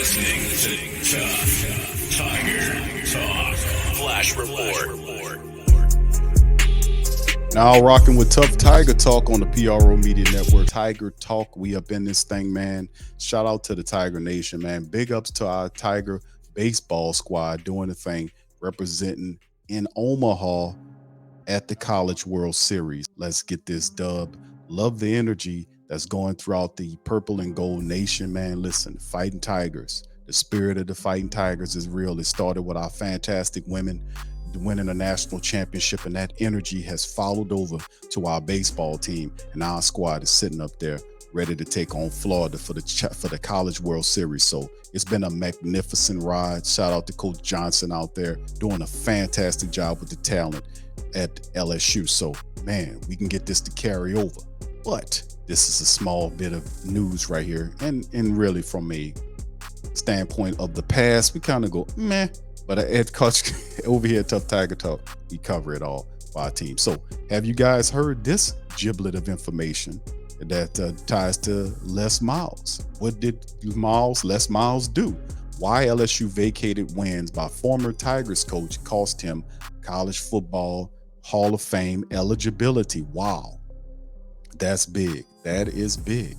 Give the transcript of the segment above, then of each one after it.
listening to Tough Tiger Talk Flash Report. Now rocking with Tough Tiger Talk on the PRO Media Network. Tiger Talk, we up in this thing, man. Shout out to the Tiger Nation, man. Big ups to our Tiger baseball squad doing the thing, representing in Omaha at the College World Series. Let's get this dub. Love the energy that's going throughout the purple and gold nation, man. Listen, Fighting Tigers, the spirit of the Fighting Tigers is real. It started with our fantastic women winning a national championship, and that energy has followed over to our baseball team, and our squad is sitting up there ready to take on Florida for the College World Series. So it's been a magnificent ride. Shout out to Coach Johnson out there doing a fantastic job with the talent at LSU. So man, we can get this to carry over. But this is a small bit of news right here, and really from a standpoint of the past, we kind of go meh. But at Coach over here at Tough Tiger Talk, we cover it all for our team. So have you guys heard this giblet of information that ties to Les Miles? What did Les Miles do? Why LSU vacated wins by former Tigers coach cost him college football Hall of Fame eligibility. Wow. That's big. That is big.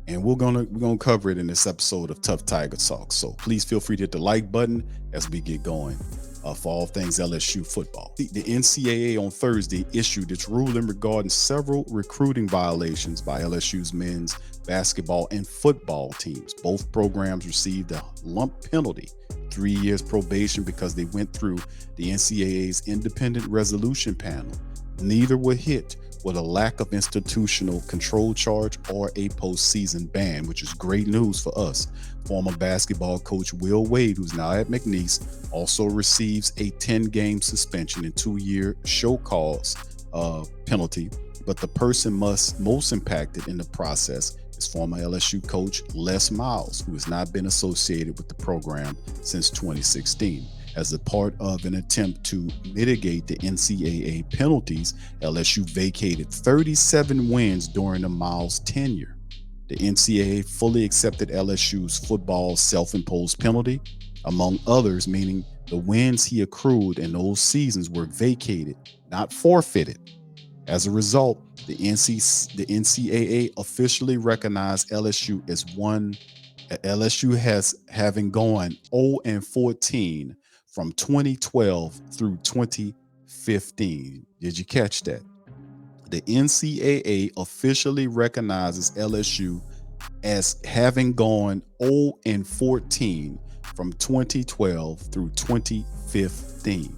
And we're gonna cover it in this episode of Tough Tiger Talk. So please feel free to hit the like button as we get going for all things LSU football. The NCAA on Thursday issued its ruling regarding several recruiting violations by LSU's men's basketball and football teams. Both programs received a lump penalty, 3 years probation, because they went through the NCAA's independent resolution panel. Neither were hit with a lack of institutional control charge or a postseason ban, which is great news for us. Former basketball coach Will Wade, who's now at McNeese, also receives a 10-game suspension and 2-year show cause penalty. But the person most impacted in the process is former LSU coach Les Miles, who has not been associated with the program since 2016. As a part of an attempt to mitigate the NCAA penalties, LSU vacated 37 wins during the Miles tenure. The NCAA fully accepted LSU's football self-imposed penalty, among others, meaning the wins he accrued in those seasons were vacated, not forfeited. As a result, the NCAA officially recognized LSU as having gone 0-14 from 2012 through 2015. Did you catch that? The NCAA officially recognizes LSU as having gone 0-14 from 2012 through 2015.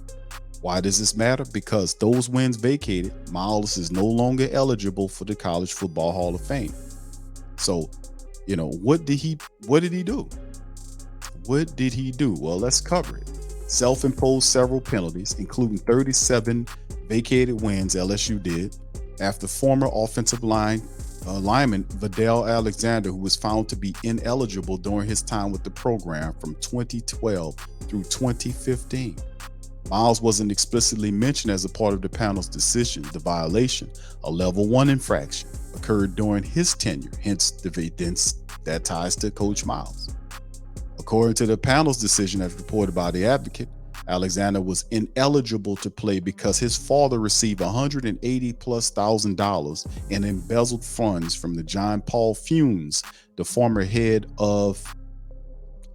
Why does this matter? Because those wins vacated, Miles is no longer eligible for the College Football Hall of Fame. So, what did he do? What did he do? Well, let's cover it. Self-imposed several penalties, including 37 vacated wins LSU did after former offensive lineman Vidal Alexander, who was found to be ineligible during his time with the program from 2012 through 2015. Miles wasn't explicitly mentioned as a part of the panel's decision. The violation, a level 1 infraction, occurred during his tenure, hence that ties to Coach Miles. According to the panel's decision, as reported by the Advocate, Alexander was ineligible to play because his father received $180,000+ in embezzled funds from the John Paul Funes, the former head of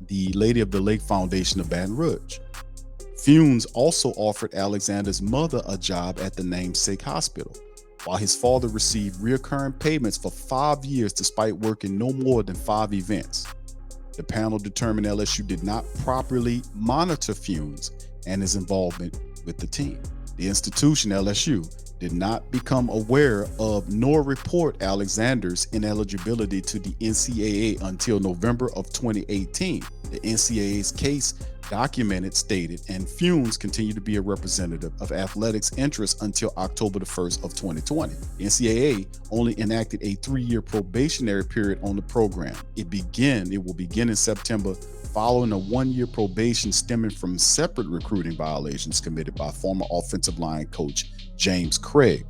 the Lady of the Lake Foundation of Baton Rouge. Funes also offered Alexander's mother a job at the namesake hospital, while his father received recurring payments for 5 years despite working no more than 5 events. The panel determined LSU did not properly monitor Funes and his involvement with the team. The institution, LSU, did not become aware of nor report Alexander's ineligibility to the NCAA until November of 2018. The NCAA's case documented, stated, and Funes continued to be a representative of athletics interests until October the 1st of 2020. The NCAA only enacted a 3-year probationary period on the program. It will begin in September, following a 1-year probation stemming from separate recruiting violations committed by former offensive line coach James Craig.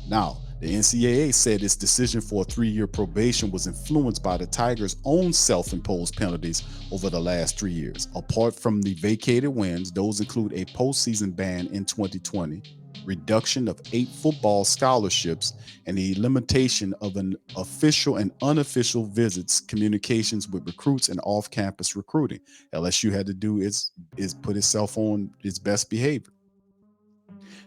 Now, The NCAA said its decision for a 3-year probation was influenced by the Tigers' own self-imposed penalties over the last 3 years. Apart from the vacated wins, those include a postseason ban in 2020, reduction of 8 football scholarships, and the limitation of an official and unofficial visits, communications with recruits, and off-campus recruiting. LSU had to do is put itself on its best behavior.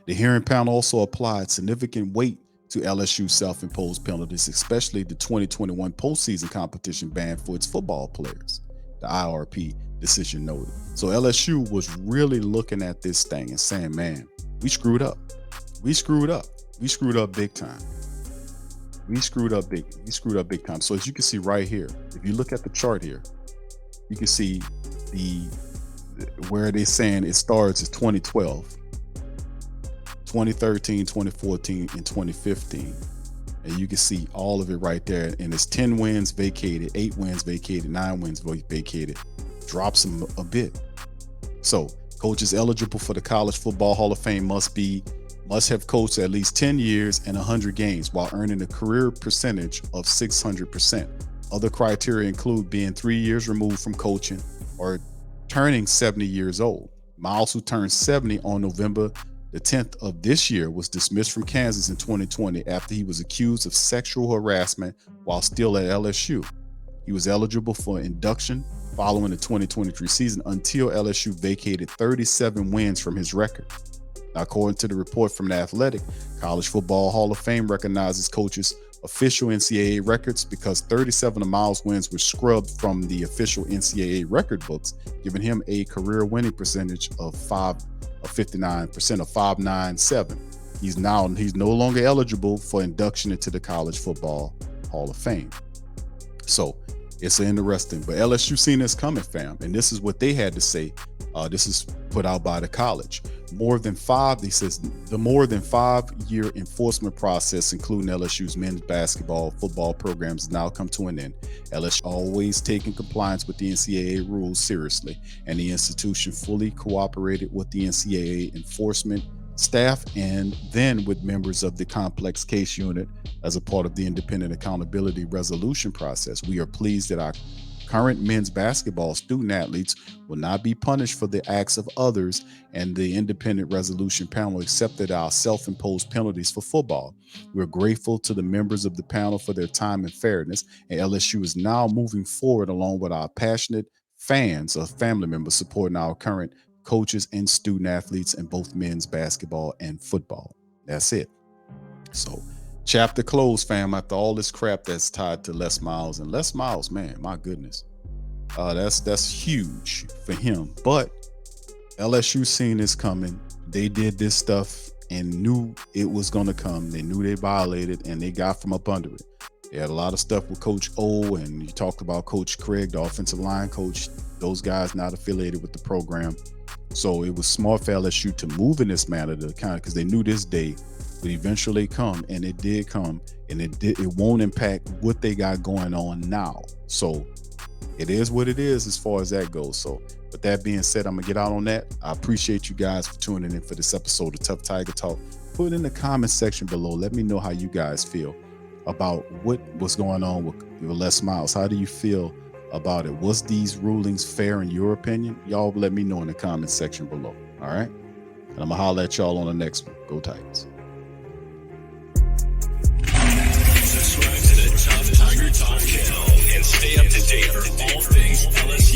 The hearing panel also applied significant weight to LSU's self-imposed penalties, especially the 2021 postseason competition ban for its football players, the IRP decision noted. So LSU was really looking at this thing and saying, man, we screwed up. We screwed up. We screwed up big time. We screwed up big time. So as you can see right here, if you look at the chart here, you can see where they're saying it starts is 2012. 2013, 2014, and 2015. And you can see all of it right there. And it's 10 wins vacated, 8 wins vacated, 9 wins vacated. Drops them a bit. So coaches eligible for the College Football Hall of Fame must have coached at least 10 years and 100 games while earning a career percentage of 600%. Other criteria include being 3 years removed from coaching or turning 70 years old. Miles, who turned 70 on November the 10th of this year, was dismissed from Kansas in 2020 after he was accused of sexual harassment while still at LSU. He was eligible for induction following the 2023 season until LSU vacated 37 wins from his record. Now, according to the report from The Athletic, College Football Hall of Fame recognizes coaches' official NCAA records because 37 of Miles' wins were scrubbed from the official NCAA record books, giving him a career winning percentage of 59% of 597. He's no longer eligible for induction into the College Football Hall of Fame. So it's interesting, but LSU seen this coming, fam, and this is what they had to say. This is put out by the college. The more than 5-year enforcement process, including LSU's men's basketball, football programs, has now come to an end. LSU always taking compliance with the NCAA rules seriously, and the institution fully cooperated with the NCAA enforcement staff and then with members of the complex case unit as a part of the independent accountability resolution process. We are pleased that our current men's basketball student athletes will not be punished for the acts of others, and the independent resolution panel accepted our self-imposed penalties for football. We're grateful to the members of the panel for their time and fairness, and LSU is now moving forward along with our passionate fans or family members supporting our current coaches and student athletes in both men's basketball and football. That's it. So chapter closed, fam, after all this crap that's tied to Les Miles. And Les Miles, man, my goodness. That's huge for him. But LSU seen this coming. They did this stuff and knew it was going to come. They knew they violated, and they got from up under it. They had a lot of stuff with Coach O, and you talked about Coach Craig, the offensive line coach. Those guys not affiliated with the program. So it was smart for LSU to move in this manner to kind of, because they knew this day would eventually come, and it did come, and it won't impact what they got going on now. So it is what it is as far as that goes. So with that being said, I'm gonna get out on that. I appreciate you guys for tuning in for this episode of Tough Tiger Talk. Put it in the comment section below. Let me know how you guys feel about what was going on with Les Miles. How do you feel about it? Was these rulings fair in your opinion? Y'all let me know in the comment section below. All right, and I'm gonna holler at y'all on the next one. Go Tigers. Subscribe to the Tough Tiger Talk channel and stay up to date for all things LSU